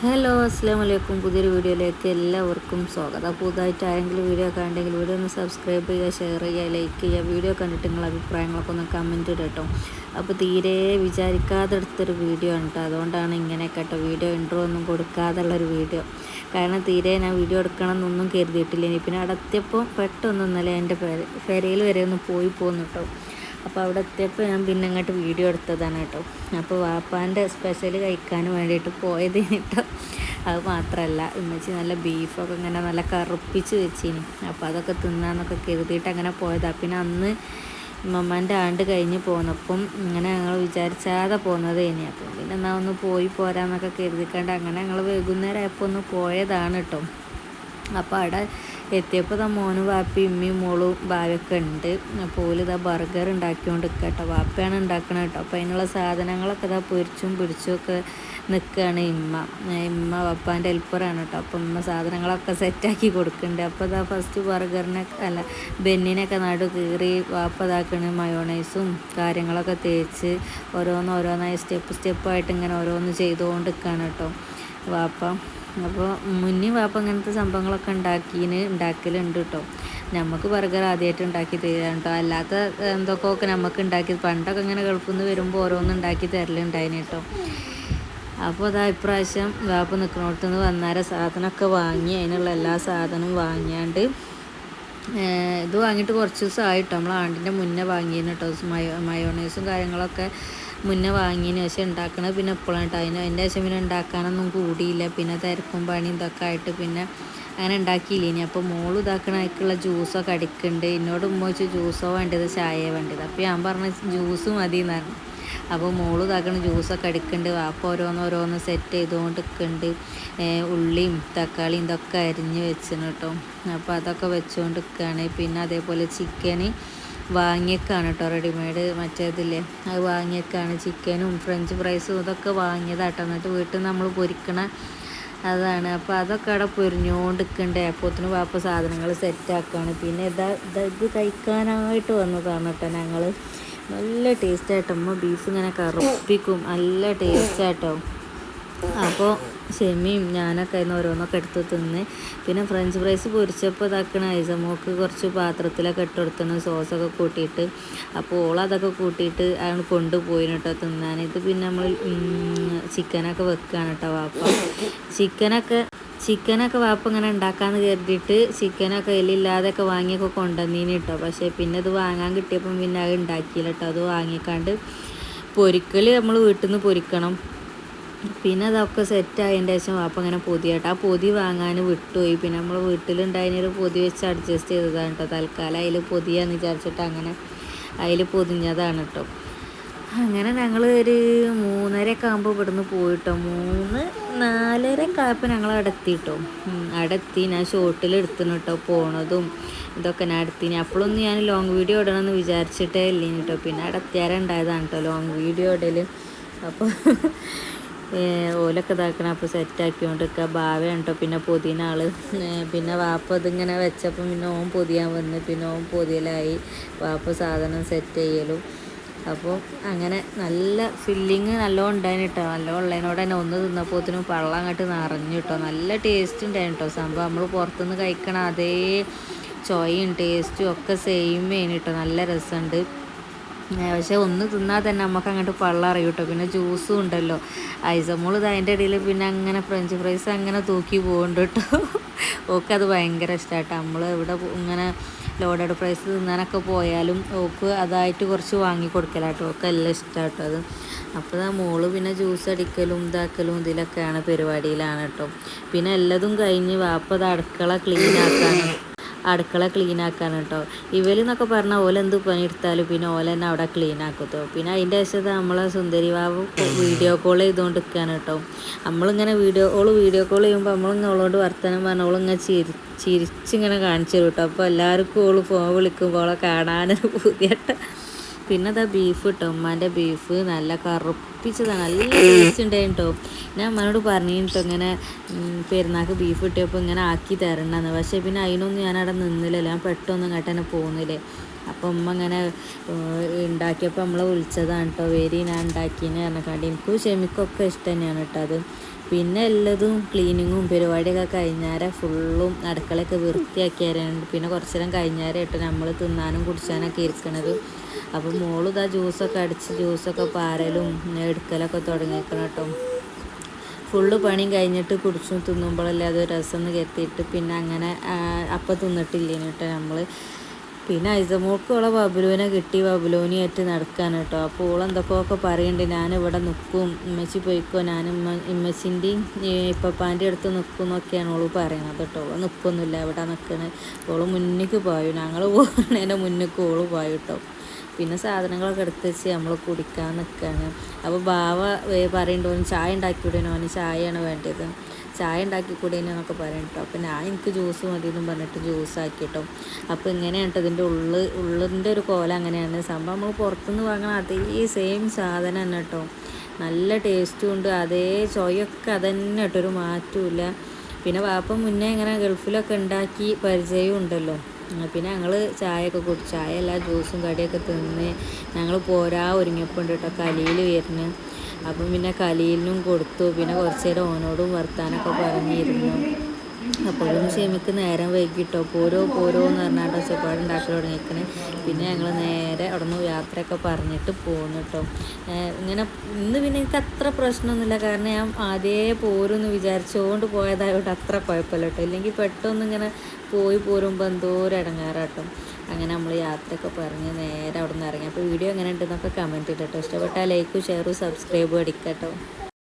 Hello അസ്സാം വലൈക്കും. പുതിയൊരു വീഡിയോയിലേക്ക് എല്ലാവർക്കും സ്വാഗതം. പുതുതായിട്ട് ആരെങ്കിലും വീഡിയോ കാണുന്നെങ്കിൽ വീഡിയോ ഒന്ന് സബ്സ്ക്രൈബ് ചെയ്യുക, ഷെയർ ചെയ്യുക, ലൈക്ക് ചെയ്യുക. വീഡിയോ കണ്ടിട്ട് നിങ്ങളുടെ അഭിപ്രായങ്ങളൊക്കെ ഒന്ന് കമൻറ്റ് ഇടുക കേട്ടോ. അപ്പോൾ തീരെ വിചാരിക്കാതെ എടുത്തൊരു വീഡിയോ ആണ് കേട്ടോ. അതുകൊണ്ടാണ് ഇങ്ങനെ കേട്ടോ, വീഡിയോ ഇൻട്രോ ഒന്നും കൊടുക്കാതുള്ളൊരു വീഡിയോ. കാരണം തീരെ ഞാൻ വീഡിയോ എടുക്കണം എന്നൊന്നും കരുതിയിട്ടില്ല. ഇനി പിന്നെ അവിടെ എത്തിയപ്പോൾ പെട്ടെന്ന് ഇന്നലെ എൻ്റെ പെരയിൽ വരെ ഒന്ന് പോയി പോന്നു കേട്ടോ. അപ്പോൾ അവിടെ എത്തിയപ്പോൾ ഞാൻ പിന്നെ അങ്ങോട്ട് വീഡിയോ എടുത്തതാണ് കേട്ടോ. അപ്പോൾ വാപ്പാൻ്റെ സ്പെഷ്യൽ കഴിക്കാൻ വേണ്ടിയിട്ട് പോയത് കേട്ടോ. അത് മാത്രമല്ല, ഉമ്മച്ചി നല്ല ബീഫൊക്കെ ഇങ്ങനെ നല്ല കറുപ്പിച്ച് വെച്ചിനി. അപ്പോൾ അതൊക്കെ തിന്നാന്നൊക്കെ കരുതിയിട്ട് അങ്ങനെ പോയതാണ്. പിന്നെ അന്ന് മമ്മാൻ്റെ ആണ്ട് കഴിഞ്ഞ് പോന്നപ്പം ഇങ്ങനെ ഞങ്ങൾ വിചാരിച്ചാതെ പോകുന്നത് ഇനി. അപ്പം പിന്നെ എന്നാൽ ഒന്ന് പോയി പോരാന്നൊക്കെ കരുതിക്കാണ്ട് അങ്ങനെ ഞങ്ങൾ വൈകുന്നേരം ആയപ്പോൾ ഒന്ന് പോയതാണ് കേട്ടോ. അപ്പോൾ അവിടെ എത്തിയപ്പോൾ മോനും വാപ്പയും ഉമ്മയും മോളും ഭാവിയൊക്കെ ഉണ്ട്. അപ്പോൾ ഇതാ ബർഗർ ഉണ്ടാക്കിക്കൊണ്ട് നിൽക്കുക കേട്ടോ. വാപ്പയാണ് ഉണ്ടാക്കണം കേട്ടോ. അപ്പോൾ അതിനുള്ള സാധനങ്ങളൊക്കെ ഇതാ പൊരിച്ചും പിടിച്ചുമൊക്കെ നിൽക്കുകയാണ് ഇമ്മ വാപ്പാൻ്റെ ഹെൽപ്പറാണ് കേട്ടോ. അപ്പം ഉമ്മ സാധനങ്ങളൊക്കെ സെറ്റാക്കി കൊടുക്കുന്നുണ്ട്. അപ്പോൾ ഇതാ ഫസ്റ്റ് ബെന്നിനൊക്കെ നടു കീറി വാപ്പ ഇതാക്കണ് മയോണൈസും കാര്യങ്ങളൊക്കെ തേച്ച് ഓരോന്നായി സ്റ്റെപ്പായിട്ട് ഇങ്ങനെ ഓരോന്ന് ചെയ്തുകൊണ്ട് നിൽക്കുകയാണ് കേട്ടോ വാപ്പ. അപ്പോൾ മുന്നേ വാപ്പ അങ്ങനത്തെ സംഭവങ്ങളൊക്കെ ഉണ്ടാക്കലുണ്ട് കേട്ടോ. നമുക്ക് ബർഗർ ആദ്യമായിട്ട് ഉണ്ടാക്കി തരാം കേട്ടോ. അല്ലാത്ത എന്തൊക്കെയൊക്കെ നമുക്ക് ഉണ്ടാക്കി പണ്ടൊക്കെ ഇങ്ങനെ ഗൾഫിൽ നിന്ന് വരുമ്പോൾ ഓരോന്നും ഉണ്ടാക്കി തരലുണ്ടായിന് കേട്ടോ. അപ്പോൾ അതാ ഇപ്രാവശ്യം വാപ്പ നിൽക്കുന്നിടത്തു നിന്ന് വന്നേരം സാധനമൊക്കെ വാങ്ങി, അതിനുള്ള എല്ലാ സാധനവും വാങ്ങിയാണ്ട് ഇത് വാങ്ങിയിട്ട് കുറച്ച് ദിവസമായിട്ടോ. നമ്മൾ ആണ്ടിൻ്റെ മുന്നേ വാങ്ങിയിരുന്നു കേട്ടോ. മയോണൈസും കാര്യങ്ങളൊക്കെ മുന്നേ വാങ്ങിയതിന് ശേഷം ഉണ്ടാക്കണത് പിന്നെ എപ്പോഴാണ് കേട്ടോ. അതിൻ്റെ ശേഷം പിന്നെ ഉണ്ടാക്കാനൊന്നും കൂടിയില്ല. പിന്നെ തിരക്കും പണിയും ഇതൊക്കെ ആയിട്ട് പിന്നെ അങ്ങനെ ഉണ്ടാക്കിയില്ല. ഇനി അപ്പോൾ മോള് ഇതാക്കണേക്കുള്ള ജ്യൂസൊക്കെ അടിക്കുന്നുണ്ട്. എന്നോട് ഉമ്മ വെച്ച് ജ്യൂസോ വേണ്ടത് ചായയോ വേണ്ടത്. അപ്പോൾ ഞാൻ പറഞ്ഞ ജ്യൂസ് മതി എന്നാണ്. അപ്പോൾ മോള് ഇതാക്കണ ജ്യൂസൊക്കെ അടിക്കുന്നുണ്ട്. വാപ്പ ഓരോന്ന് സെറ്റ് ചെയ്തുകൊണ്ട് നിൽക്കുന്നുണ്ട്. ഉള്ളിയും തക്കാളിയും ഇതൊക്കെ അരിഞ്ഞ് വെച്ചിന് കേട്ടോ. അപ്പോൾ അതൊക്കെ വെച്ചുകൊണ്ട് നിൽക്കുകയാണ്. പിന്നെ അതേപോലെ ചിക്കന് വാങ്ങിയേക്കാണ് കേട്ടോ, റെഡിമെയ്ഡ് മറ്റേതില്ലേ അത് വാങ്ങിയേക്കാണ്. ചിക്കനും ഫ്രഞ്ച് ഫ്രൈസും ഇതൊക്കെ വാങ്ങിയതാട്ടോ. എന്നിട്ട് വീട്ടിൽ നിന്ന് നമ്മൾ പൊരിക്കണ അതാണ്. അപ്പോൾ അതൊക്കെ അവിടെ പൊരിഞ്ഞുകൊണ്ടിരിക്കണ്ടേ. അപ്പോഴത്തേന് വാപ്പ സാധനങ്ങൾ സെറ്റാക്കുകയാണ്. പിന്നെ ഇത് കഴിക്കാനായിട്ട് വന്നതാണ് കേട്ടോ ഞങ്ങൾ. നല്ല ടേസ്റ്റായിട്ടോ. അമ്മ ബീഫ് ഇങ്ങനെ കറുപ്പിക്കും, നല്ല ടേസ്റ്റായിട്ടോ. അപ്പോൾ ഷെമിയും ഞാനൊക്കെ അതിന് ഓരോന്നൊക്കെ എടുത്ത് തിന്ന്. പിന്നെ ഫ്രഞ്ച് ഫ്രൈസ് പൊരിച്ചപ്പോൾ ഇതാക്കണ ഐസമോക്ക് കുറച്ച് പാത്രത്തിലൊക്കെ ഇട്ടെടുത്തണം സോസൊക്കെ കൂട്ടിയിട്ട്. അപ്പോൾ ഓളതൊക്കെ കൂട്ടിയിട്ട് അയാൾ കൊണ്ടുപോയി കേട്ടോ തിന്നാൻ. ഇത് പിന്നെ നമ്മൾ ചിക്കനൊക്കെ വെക്കുകയാണ് കേട്ടോ വാപ്പ. ചിക്കനൊക്കെ വാപ്പ ഇങ്ങനെ ഉണ്ടാക്കാമെന്ന് കരുതിയിട്ട് ചിക്കനൊക്കെ എല്ലില്ലാതെയൊക്കെ വാങ്ങിയൊക്കെ കൊണ്ടുവന്നീന് കേട്ടോ. പക്ഷേ പിന്നെ ഇത് വാങ്ങാൻ കിട്ടിയപ്പം പിന്നെ അത് ഉണ്ടാക്കിയില്ല കേട്ടോ. അത് വാങ്ങിക്കാണ്ട് പൊരിക്കൽ നമ്മൾ വീട്ടിൽ നിന്ന് പൊരിക്കണം. പിന്നെ അതൊക്കെ സെറ്റായതിൻ്റെ ശേഷം വാപ്പ അങ്ങനെ പൊതിയാട്ടോ. ആ പൊതി വാങ്ങാൻ വിട്ടുപോയി. പിന്നെ നമ്മൾ വീട്ടിലുണ്ടായതിനൊരു പൊതി വെച്ച് അഡ്ജസ്റ്റ് ചെയ്തതാണ് കേട്ടോ. തൽക്കാലം അതിൽ പൊതിയാന്ന് വിചാരിച്ചിട്ട് അങ്ങനെ അതിൽ പൊതിഞ്ഞതാണ് കേട്ടോ. അങ്ങനെ ഞങ്ങൾ ഒരു 3:30 ആകുമ്പോൾ ഇവിടുന്ന് പോയിട്ടോ. 4:30 ആയപ്പോൾ ഞങ്ങൾ അവിടെ എത്തിയിട്ടോ. അവിടെ എത്തി ഞാൻ ഷോർട്ടിൽ എടുത്തിന് കേട്ടോ പോണതും ഇതൊക്കെ ഞാൻ എടുത്തിന്. അപ്പോഴൊന്നും ഞാൻ ലോങ് വീഡിയോ ഇടണമെന്ന് വിചാരിച്ചിട്ടേ ഇല്ലേന് കേട്ടോ. പിന്നെ അവിടെ എത്തിയാരെ ഉണ്ടായതാണ് കേട്ടോ ലോങ് വീഡിയോ ഇടൽ. അപ്പോൾ ഓലൊക്കെ ഇതാക്കണം. അപ്പോൾ സെറ്റാക്കിക്കൊണ്ടിരിക്കുക ഭാവയാണ് കേട്ടോ. പിന്നെ പൊതിന ആള്. പിന്നെ വാപ്പ ഇതിങ്ങനെ വെച്ചപ്പം പിന്നെ ഓൻ പൊതിയാൻ വന്ന്. പിന്നെ ഓൻ പൊതിയലായി. വാപ്പ സാധനം സെറ്റ് ചെയ്യലും. അപ്പോൾ അങ്ങനെ നല്ല ഫില്ലിങ് നല്ലോണം ഉണ്ടായിന് കേട്ടോ. നല്ലോണം ഉള്ളതിനോട് തന്നെ ഒന്ന് തിന്നപ്പോഴത്തേനും പള്ളം അങ്ങോട്ട് നിറഞ്ഞു കേട്ടോ. നല്ല ടേസ്റ്റ് ഉണ്ടായിരുന്നു കേട്ടോ സംഭവം. നമ്മൾ പുറത്തുനിന്ന് കഴിക്കണ അതേ ചോയും ടേസ്റ്റും ഒക്കെ സെയിം ആണ് കേട്ടോ. നല്ല രസമുണ്ട്. പക്ഷേ ഒന്ന് തിന്നാൽ തന്നെ നമുക്ക് അങ്ങോട്ട് പള്ളം അറിയും കേട്ടോ. പിന്നെ ജ്യൂസും ഉണ്ടല്ലോ. ഐസമോൾ ഇത് അതിൻ്റെ ഇടയിൽ പിന്നെ അങ്ങനെ ഫ്രഞ്ച് ഫ്രൈസ് അങ്ങനെ തൂക്കി പോകുന്നുണ്ട് കേട്ടോ. ഓക്ക് അത് ഭയങ്കര ഇഷ്ടമായിട്ടോ. നമ്മൾ ഇവിടെ ഇങ്ങനെ ലോഡഡ് ഫ്രൈസ് തിന്നാനൊക്കെ പോയാലും ഓക്ക് അതായിട്ട് കുറച്ച് വാങ്ങി കൊടുക്കലാട്ടോ. ഓക്ക് എല്ലാം ഇഷ്ടമായിട്ടോ അത്. അപ്പോൾ മോള് പിന്നെ ജ്യൂസ് അടിക്കലും ഇതാക്കലും ഇതിലൊക്കെയാണ് പരിപാടിയിലാണ് കേട്ടോ. പിന്നെ എല്ലാതും കഴിഞ്ഞ് വാപ്പ അത് അടുക്കള ക്ലീൻ ആക്കാൻ കേട്ടോ. ഇവലെന്നൊക്കെ പറഞ്ഞാൽ ഓലെന്ത് പണിയെടുത്താലും പിന്നെ ഓല തന്നെ അവിടെ ക്ലീൻ ആക്കത്തോ. പിന്നെ അതിൻ്റെ ശേഷം നമ്മളെ സുന്ദരി വാവ് വീഡിയോ കോൾ ചെയ്തുകൊണ്ട് നിൽക്കുകയാണ് കേട്ടോ. നമ്മളിങ്ങനെ വീഡിയോ കോൾ ചെയ്യുമ്പോൾ നമ്മളിങ്ങനെ ഓളോട് വർത്തമാനം പറഞ്ഞാൽ ഓളിങ്ങനെ ചിരിച്ചിങ്ങനെ കാണിച്ചു തരും കേട്ടോ. അപ്പോൾ എല്ലാവർക്കും ഓള് ഫോൺ വിളിക്കുമ്പോൾ ഓളെ കാണാനൊരു പുതിയട്ട. പിന്നെ അതാ ബീഫ് കേട്ടോ. ഉമ്മാൻ്റെ ബീഫ് നല്ല കറുപ്പിച്ചതാണ്. നല്ല ടേസ്റ്റ് ഉണ്ടായിരുന്നു കേട്ടോ. ഞാൻ അമ്മനോട് പറഞ്ഞു കേട്ടോ ഇങ്ങനെ പെരുന്നാൾക്ക് ബീഫ് കിട്ടിയപ്പോൾ ഇങ്ങനെ ആക്കി തരണ്ടെന്ന്. പക്ഷേ പിന്നെ അതിനൊന്നും ഞാനവിടെ നിന്നില്ലല്ലോ. ഞാൻ പെട്ടെന്ന് ഇങ്ങോട്ട് തന്നെ പോകുന്നില്ലേ. അപ്പോൾ ഉമ്മ ഇങ്ങനെ ഉണ്ടാക്കിയപ്പോൾ നമ്മളെ വിളിച്ചതാണ് കേട്ടോ. ഞാൻ ഉണ്ടാക്കിയെന്ന് പറഞ്ഞാൽ എനിക്കും ഷെമിക്കൊക്കെ ഇഷ്ടം തന്നെയാണ് കേട്ടോ അത്. പിന്നെ എല്ലതും ക്ലീനിങ്ങും പരിപാടിയൊക്കെ കഴിഞ്ഞാൽ ഫുള്ളും അടുക്കളയൊക്കെ വൃത്തിയാക്കിയാലുണ്ട്. പിന്നെ കുറച്ച് നേരം കഴിഞ്ഞാലായിട്ട് നമ്മൾ തിന്നാനും കുടിച്ചാനൊക്കെ ഇരിക്കണത്. അപ്പോൾ മോള് ഇതാ ജ്യൂസൊക്കെ അടിച്ച് ജ്യൂസൊക്കെ പാരലും എടുക്കലൊക്കെ തുടങ്ങിയേക്കണം കേട്ടോ. ഫുള്ള് പണിയും കഴിഞ്ഞിട്ട് കുടിച്ചും തിന്നുമ്പോഴല്ലേ അത് രസം എന്ന് കരുതിയിട്ട് പിന്നെ അങ്ങനെ അപ്പം തിന്നിട്ടില്ലേന് കേട്ടോ നമ്മൾ. പിന്നെ ഐസമോൾക്ക് ഓളെ ബബുലുവിനെ കിട്ടി, ബബുലോനിയായിട്ട് നടക്കാൻ കേട്ടോ. അപ്പോൾ ഓളെന്തൊക്കെയൊക്കെ പറയുന്നുണ്ട്, ഞാനിവിടെ നിൽക്കും, ഉമ്മച്ചി പോയിക്കോ, ഞാൻ ഇമ്മച്ചിൻ്റെയും ഇപ്പപ്പാൻ്റെ അടുത്ത് നിൽക്കും എന്നൊക്കെയാണ് ഓള് പറയണത് കേട്ടോ. ഓള് നിൽക്കൊന്നുമില്ല, ഇവിടെ നിൽക്കണേ. ഓള് മുന്നിക്ക് പോയും, ഞങ്ങൾ പോകുന്നതിൻ്റെ മുന്നിക്ക് ഓള് പോയും കേട്ടോ. പിന്നെ സാധനങ്ങളൊക്കെ എടുത്ത് വെച്ച് നമ്മൾ കുടിക്കാൻ നിൽക്കുകയാണ്. അപ്പോൾ ബാവ പറയുന്നുണ്ട്, ചായ ഉണ്ടാക്കിവിടേനോ, അവന് ചായയാണ് വേണ്ടത്, ചായ ഉണ്ടാക്കിക്കൂടേനോ എന്നൊക്കെ പറയും കേട്ടോ. അപ്പോൾ എനിക്ക് ജ്യൂസ് മതി എന്നും പറഞ്ഞിട്ട് ജ്യൂസ് ആക്കി കേട്ടോ. അപ്പോൾ ഇങ്ങനെയാണ് കേട്ടോ ഇതിൻ്റെ ഉള്ളിൻ്റെ ഒരു കോലം അങ്ങനെയാണ് സംഭവം. നമ്മൾ പുറത്തുനിന്ന് വാങ്ങണ അതേ സെയിം സാധനം തന്നെ കേട്ടോ. നല്ല ടേസ്റ്റും ഉണ്ട്, അതേ ചൊയൊക്കെ അതന്നെ കേട്ടോ, ഒരു മാറ്റമില്ല. പിന്നെ വാപ്പ മുന്നേ ഇങ്ങനെ ഗൾഫിലൊക്കെ ഉണ്ടാക്കി പരിചയവും ഉണ്ടല്ലോ. പിന്നെ ഞങ്ങൾ ചായയൊക്കെ കുടിച്ച്, ചായയല്ല ജ്യൂസും കടിയൊക്കെ തിന്ന് ഞങ്ങൾ പോരാ ഒരുങ്ങിയപ്പോൾ കേട്ടോ കലിയിൽ വരുന്നു. അപ്പം പിന്നെ കലീലിനും കൊടുത്തു. പിന്നെ കുറച്ച് നേരം ഓനോടും വർത്താനൊക്കെ പറഞ്ഞിരുന്നു. അപ്പോഴും ക്ഷമിക്ക് നേരം വൈകിട്ടോ, പോരോന്ന് പറഞ്ഞാൽ ഒച്ചപ്പാടുണ്ടാക്കി തുടങ്ങിയിരിക്കണേ. പിന്നെ ഞങ്ങൾ നേരെ അവിടെ നിന്ന് യാത്രയൊക്കെ പറഞ്ഞിട്ട് പോന്നു കേട്ടോ. ഇങ്ങനെ ഇന്ന് പിന്നെ എനിക്ക് അത്ര പ്രശ്നമൊന്നുമില്ല, കാരണം ഞാൻ ആദ്യമേ പോരുമെന്ന് വിചാരിച്ചുകൊണ്ട് പോയതായതുകൊണ്ട് അത്ര കുഴപ്പമില്ല കേട്ടോ. ഇല്ലെങ്കിൽ പെട്ടെന്ന് ഇങ്ങനെ പോരുമ്പോൾ എന്തോ ഒരു ഇടങ്ങാറാട്ടോ. അങ്ങനെ നമ്മൾ യാത്രയൊക്കെ പറഞ്ഞ് നേരെ അവിടെ നിന്ന് ഇറങ്ങി. അപ്പോൾ വീഡിയോ എങ്ങനെ ഉണ്ടെന്നൊക്കെ കമൻറ്റ് ഇട്ടോ. ഇഷ്ടപ്പെട്ടാൽ ലൈക്കും ഷെയറും സബ്സ്ക്രൈബും അടിക്കാം കേട്ടോ.